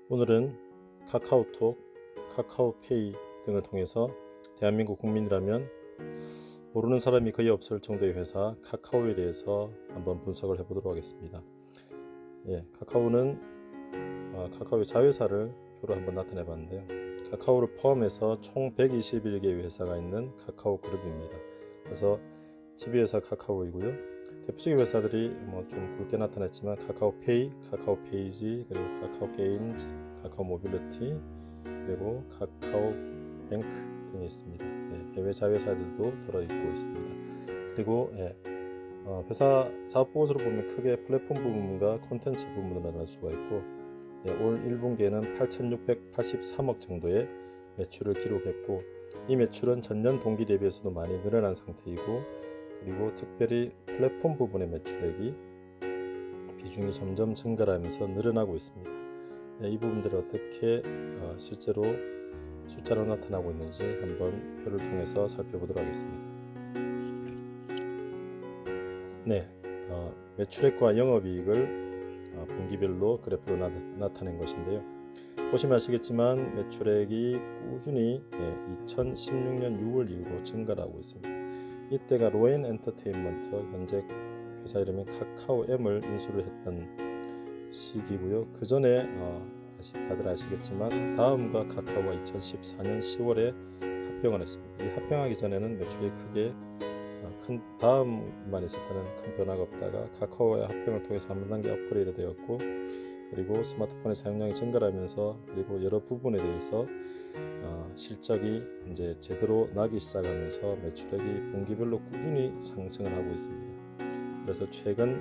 오늘은 카카오톡, 카카오페이 등을 통해서 대한민국 국민이라면 모르는 사람이 거의 없을 정도의 회사 카카오에 대해서 한번 분석을 해보도록 하겠습니다. 카카오는 카카오의 자회사를 표로 한번 나타내 봤는데요. 카카오를 포함해서 총 121개의 회사가 있는 카카오 그룹입니다. 그래서 지배회사 카카오이고요. 대표적인 회사들이 좀 굵게 나타났지만 카카오페이, 카카오페이지, 그리고 카카오게임즈, 카카오모빌리티, 그리고 카카오뱅크 등이 있습니다. 해외 자회사들도 들어있고 있습니다. 그리고 회사 사업 보고서를 보면 크게 플랫폼 부분과 콘텐츠 부분을 나눌 수가 있고, 올 1분기에는 8,683억 정도의 매출을 기록했고, 이 매출은 전년 동기 대비해서도 많이 늘어난 상태이고, 그리고 특별히 플랫폼 부분의 매출액이 비중이 점점 증가하면서 늘어나고 있습니다. 이 부분들을 어떻게 실제로 숫자로 나타나고 있는지 한번 표를 통해서 살펴보도록 하겠습니다. 매출액과 영업이익을 분기별로 그래프로 나타낸 것인데요. 보시면 아시겠지만 매출액이 꾸준히 2016년 6월 이후로 증가를 하고 있습니다. 이때가 로엔 엔터테인먼트, 현재 회사 이름인 카카오M을 인수를 했던 시기고요. 그 전에 다들 아시겠지만 다음과 카카오가 2014년 10월에 합병을 했습니다. 이 합병하기 전에는 매출이 크게 큰 다음만 있었다는 큰 변화가 없다가 카카오의 합병을 통해서 한 단계 업그레이드 되었고, 그리고 스마트폰의 사용량이 증가하면서 그리고 여러 부분에 대해서 실적이 이제 제대로 나기 시작하면서 매출액이 분기별로 꾸준히 상승을 하고 있습니다. 그래서 최근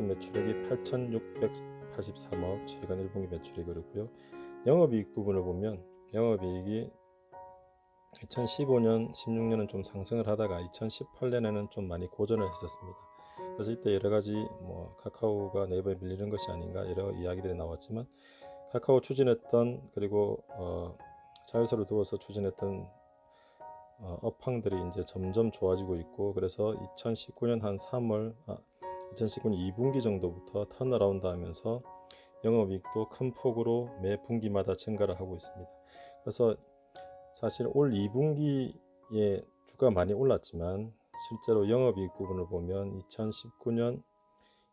매출액이 8,683억, 최근 1분기 매출이 그렇고요. 영업이익 부분을 보면 영업이익이 2015년, 16년은 좀 상승을 하다가 2018년에는 좀 많이 고전을 했었습니다. 그래서 이때 여러 가지 카카오가 네이버에 밀리는 것이 아닌가 여러 이야기들이 나왔지만, 카카오 추진했던 그리고 자회사를 두어서 추진했던 업황들이 이제 점점 좋아지고 있고, 그래서 2019년 2019년 2분기 정도부터 턴어라운드 하면서 영업이익도 큰 폭으로 매 분기마다 증가를 하고 있습니다. 그래서 사실 올 2분기에 주가 많이 올랐지만 실제로 영업이익 부분을 보면 2019년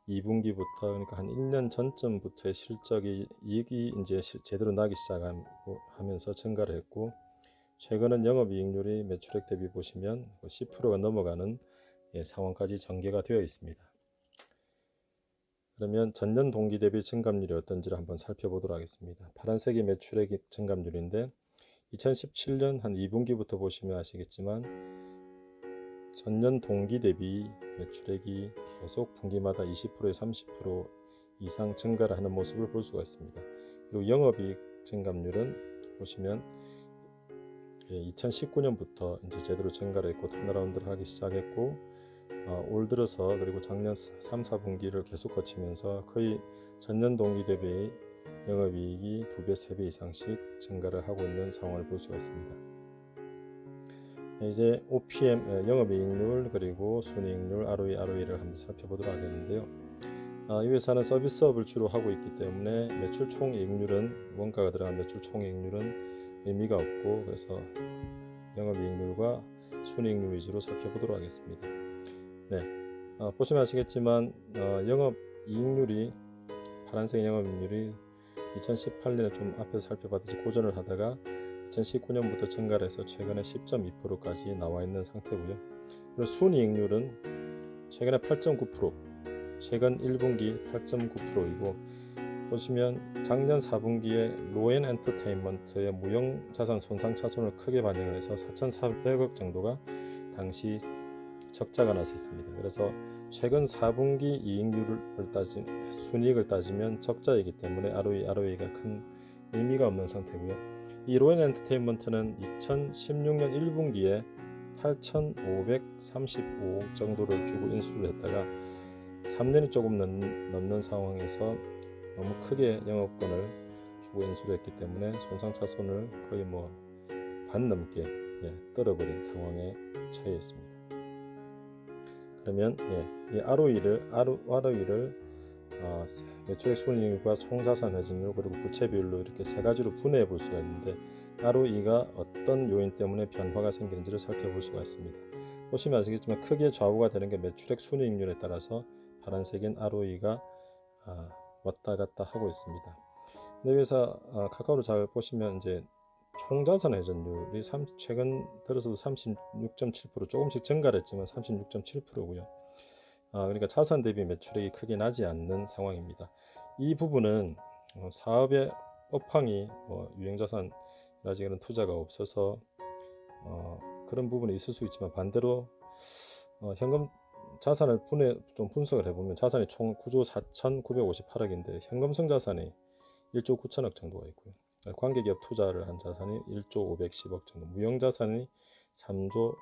2분기부터, 그러니까 한 1년 전쯤부터의 실적이 이익이 이제 제대로 나기 시작하면서 증가를 했고, 최근은 영업이익률이 매출액 대비 보시면 10%가 넘어가는 상황까지 전개가 되어 있습니다. 그러면 전년 동기 대비 증감률이 어떤지를 한번 살펴보도록 하겠습니다. 파란색이 매출액 증감률인데 2017년 한 2분기부터 보시면 아시겠지만 전년 동기 대비 매출액이 계속 분기마다 20%에서 30% 이상 증가를 하는 모습을 볼 수가 있습니다. 그리고 영업이익 증감률은 보시면 2019년부터 이제 제대로 증가를 했고 턴어라운드를 하기 시작했고, 올 들어서 그리고 작년 3, 4분기를 계속 거치면서 거의 전년 동기 대비 영업이익이 2배, 3배 이상씩 증가를 하고 있는 상황을 볼 수가 있습니다. 이제 OPM, 영업이익률, 그리고 순이익률, ROE를 한번 살펴보도록 하겠는데요. 이 회사는 서비스업을 주로 하고 있기 때문에 매출 총이익률은, 원가가 들어간 매출 총이익률은 의미가 없고, 그래서 영업이익률과 순이익률 위주로 살펴보도록 하겠습니다. 보시면 아시겠지만 영업이익률이, 파란색 영업이익률이 2018년에 좀 앞에서 살펴봤듯이 고전을 하다가 2019년부터 증가를 해서 최근에 10.2%까지 나와 있는 상태고요. 그리고 순이익률은 최근에 8.9%, 최근 1분기 8.9%이고, 보시면 작년 4분기에 로엔 엔터테인먼트의 무형자산 손상차손을 크게 반영을 해서 4,400억 정도가 당시 적자가 났었습니다. 그래서 최근 4분기 순이익을 따지면 적자이기 때문에 ROE가 큰 의미가 없는 상태고요. 이 로엔 엔터테인먼트는 2016년 1분기에 8,535억 정도를 주고 인수를 했다가 3년이 조금 넘는 상황에서 너무 크게 영업권을 주고 인수를 했기 때문에 손상차손을 거의 반 넘게 떨어버린 상황에 처해 있습니다. 그러면 이 ROE를 매출액 순이익률과 총자산 회전율 그리고 부채 비율로 이렇게 세 가지로 분해해 볼 수가 있는데 ROE가 어떤 요인 때문에 변화가 생기는지를 살펴볼 수가 있습니다. 보시면 아시겠지만 크게 좌우가 되는 게 매출액 순이익률에 따라서 파란색인 ROE가 왔다 갔다 하고 있습니다. 근데 여기서 카카오를 잘 보시면 이제 총자산 회전율이 최근 들어서도 36.7% 조금씩 증가를 했지만 36.7%고요. 그러니까 자산 대비 매출액이 크게 나지 않는 상황입니다. 이 부분은 사업의 업황이 유형자산 라지 그런 투자가 없어서 그런 부분이 있을 수 있지만 반대로 현금 자산을 분석을 해보면 자산이 총 구조 4,958억인데 현금성 자산이 1조 9천억 정도가 있고요. 관계기업 투자를 한 자산이 1조 510억 정도, 무형자산이 3조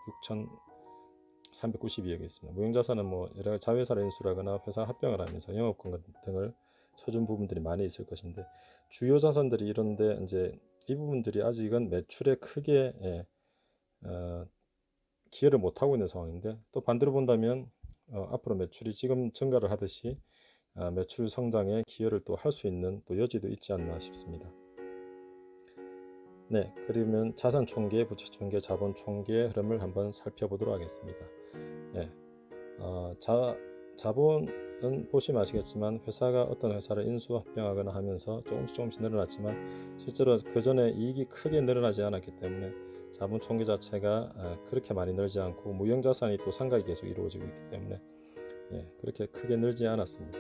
6,392억이 있습니다. 무형자산은 여러 자회사를 인수하거나 회사 합병을 하면서 영업권 등을 쳐준 부분들이 많이 있을 것인데 주요 자산들이 이런데 이제 이 부분들이 아직은 매출에 크게 기여를 못하고 있는 상황인데 또 반대로 본다면 앞으로 매출이 지금 증가를 하듯이 매출 성장에 기여를 또 할 수 있는 또 여지도 있지 않나 싶습니다. 네, 그러면 자산 총계, 부채 총계, 자본 총계의 흐름을 한번 살펴보도록 하겠습니다. 네, 자본은 보시면 아시겠지만 회사가 어떤 회사를 인수합병하거나 하면서 조금씩 늘어났지만 실제로 그 전에 이익이 크게 늘어나지 않았기 때문에 자본 총계 자체가 그렇게 많이 늘지 않고 무형자산이 또 상각이 계속 이루어지고 있기 때문에 그렇게 크게 늘지 않았습니다.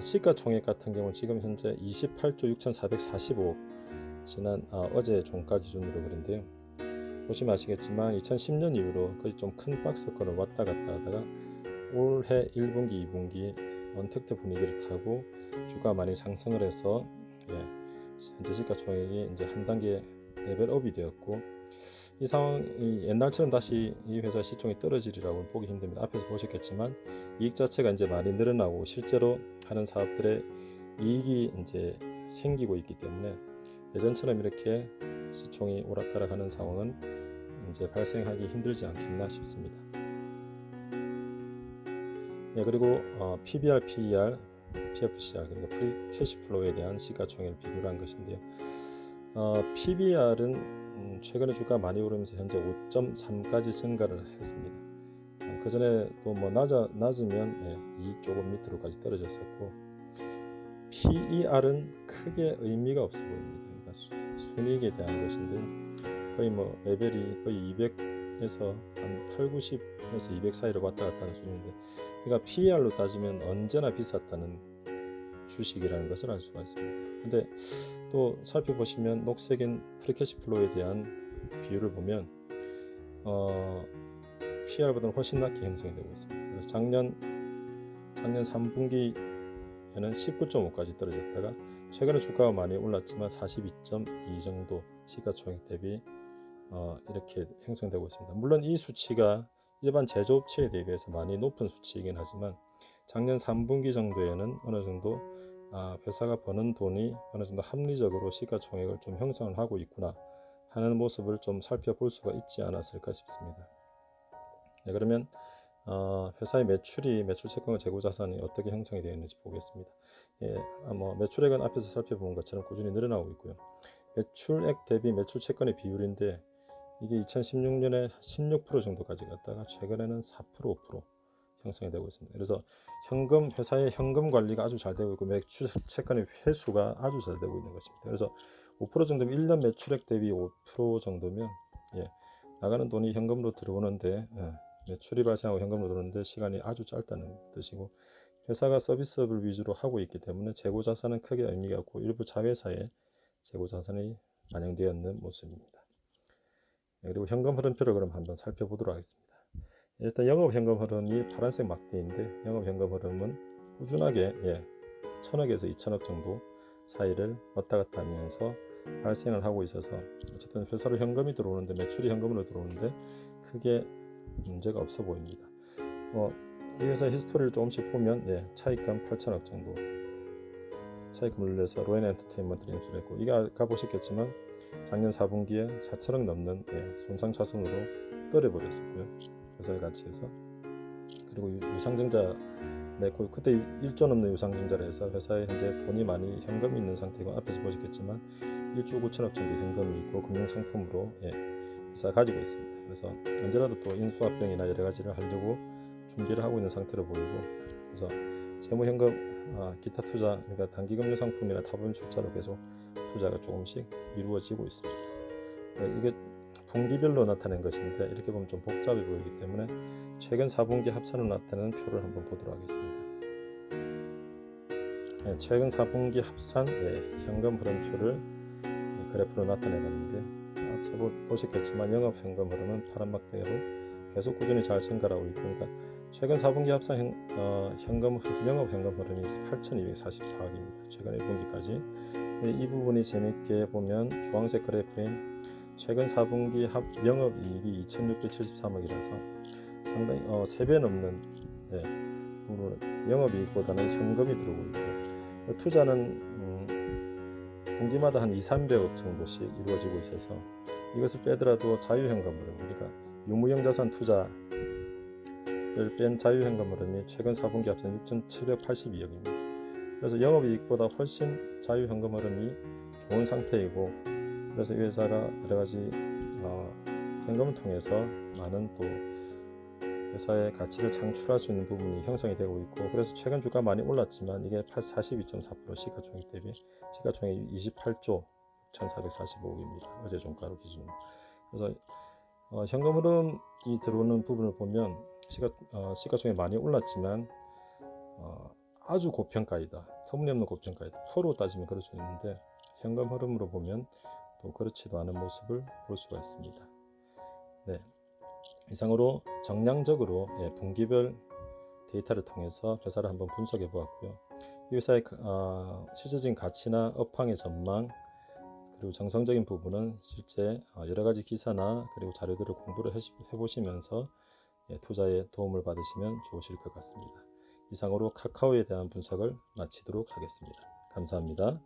시가총액 같은 경우는 지금 현재 28조 6,445억 지난 어제 종가 기준으로 그런데요. 보시면 아시겠지만 2010년 이후로 거의 좀 큰 박스권을 왔다 갔다 하다가 올해 1분기, 2분기 언택트 분위기를 타고 주가 많이 상승을 해서 현재 시가총액이 이제 한 단계 레벨업이 되었고 이 상황이 옛날처럼 다시 이 회사 시총이 떨어지리라고 보기 힘듭니다. 앞에서 보셨겠지만 이익 자체가 이제 많이 늘어나고 실제로 하는 사업들의 이익이 이제 생기고 있기 때문에 예전처럼 이렇게 시총이 오락가락하는 상황은 이제 발생하기 힘들지 않겠나 싶습니다. 그리고 PBR, PER, PFCR 그러니까 프리 캐시플로우에 대한 시가총액을 비교를 한 것인데요. PBR은 최근에 주가 많이 오르면서 현재 5.3까지 증가를 했습니다. 그 전에 또 낮으면 2 조금 밑으로까지 떨어졌었고 PER은 크게 의미가 없어 보입니다. 그러니까 순이익에 대한 것인데 거의 레벨이 거의 200에서 한 8, 90에서 200 사이로 왔다 갔다 하는 수준인데 그러니까 PER로 따지면 언제나 비쌌다는 주식이라는 것을 알 수가 있습니다. 근데 또 살펴보시면 녹색인 프리캐시플로우에 대한 비율을 보면 PER보다는 훨씬 낮게 형성이 되고 있습니다. 그래서 작년 3분기에는 19.5까지 떨어졌다가 최근에 주가가 많이 올랐지만 42.2 정도 시가총액 대비 이렇게 형성되고 있습니다. 물론 이 수치가 일반 제조업체에 대비해서 많이 높은 수치이긴 하지만 작년 3분기 정도에는 어느 정도 회사가 버는 돈이 어느 정도 합리적으로 시가총액을 좀 형성을 하고 있구나 하는 모습을 좀 살펴볼 수가 있지 않았을까 싶습니다. 그러면 회사의 매출 채권과 재고자산이 어떻게 형성이 되어 있는지 보겠습니다. 매출액은 앞에서 살펴본 것처럼 꾸준히 늘어나고 있고요. 매출액 대비 매출 채권의 비율인데 이게 2016년에 16% 정도까지 갔다가 최근에는 4%, 5% 형성이 되고 있습니다. 그래서 회사의 현금 관리가 아주 잘 되고 있고 매출 채권의 회수가 아주 잘 되고 있는 것입니다. 그래서 5% 정도면 1년 매출액 대비 5% 정도면 나가는 돈이 현금으로 들어오는데 매출이 발생하고 현금으로 들어오는데 시간이 아주 짧다는 뜻이고 회사가 서비스업을 위주로 하고 있기 때문에 재고자산은 크게 의미가 없고 일부 자회사에 재고자산이 반영되어 있는 모습입니다. 그리고 현금 흐름표를 그럼 한번 살펴보도록 하겠습니다. 일단 영업 현금 흐름이 파란색 막대인데 영업 현금 흐름은 꾸준하게 1,000억에서 2,000억 정도 사이를 왔다 갔다 하면서 발생을 하고 있어서 어쨌든 회사로 현금이 들어오는데 매출이 현금으로 들어오는데 크게 문제가 없어 보입니다. 이 회사 히스토리를 조금씩 보면 차익감 8,000억 정도 차익금을 늘려서 로엔 엔터테인먼트를 인수를 했고 이게 아까 보셨겠지만 작년 4분기에 4,000억 넘는 손상차손으로 떨어버렸었고요. 회사의 가치에서 그리고 유상증자 냈고, 그때 1조 넘는 유상증자라서 회사에 현재 돈이 많이 현금이 있는 상태고, 앞에서 보셨겠지만 1조 9천억 정도 현금이 있고 금융상품으로 회사가 가지고 있습니다. 그래서 언제라도 또 인수합병이나 여러 가지를 하려고 준비를 하고 있는 상태로 보이고, 그래서 재무현금, 기타 투자, 그러니까 단기금융상품이나 타분출자로 계속 투자가 조금씩 이루어지고 있습니다. 이게 분기별로 나타낸 것인데 이렇게 보면 좀 복잡해 보이기 때문에 최근 4분기 합산으로 나타내는 표를 한번 보도록 하겠습니다. 최근 4분기 합산 현금 흐름표를 그래프로 나타내봤는데, 앞서 보셨겠지만 영업현금 흐름은 파란 막대로 계속 꾸준히 잘 증가하고 있고, 그러니까 최근 4분기 합산 영업현금 흐름이 8,244억입니다. 최근 1분기까지. 이 부분이 재밌게 보면 주황색 그래프인 최근 4분기 영업이익이 2,673억이라서 상당히 3배 넘는 영업이익보다는 현금이 들어오고 있고, 투자는 분기마다 한 2,300억 정도씩 이루어지고 있어서 이것을 빼더라도 자유현금 흐름, 그러니까 유무형 자산 투자를 뺀 자유현금 흐름이 최근 4분기 합산 6,782억입니다. 그래서 영업이익보다 훨씬 자유현금 흐름이 좋은 상태이고, 그래서 이 회사가 여러 가지 현금을 통해서 많은 또 회사의 가치를 창출할 수 있는 부분이 형성이 되고 있고, 그래서 최근 주가 많이 올랐지만 이게 42.4% 시가총액 대비 시가총액이 28조 6,445억입니다. 어제 종가로 기준으로. 그래서 현금 흐름이 들어오는 부분을 보면 시가총액이 많이 올랐지만 아주 고평가이다, 터무니없는 고평가이다, 표로 따지면 그럴 수 있는데 현금 흐름으로 보면 또 그렇지도 않은 모습을 볼 수가 있습니다. 네, 이상으로 정량적으로 분기별 데이터를 통해서 회사를 한번 분석해 보았고요. 이 회사의 실질적인 가치나 업황의 전망, 그리고 정성적인 부분은 실제 여러 가지 기사나 그리고 자료들을 공부를 해보시면서 투자에 도움을 받으시면 좋으실 것 같습니다. 이상으로 카카오에 대한 분석을 마치도록 하겠습니다. 감사합니다.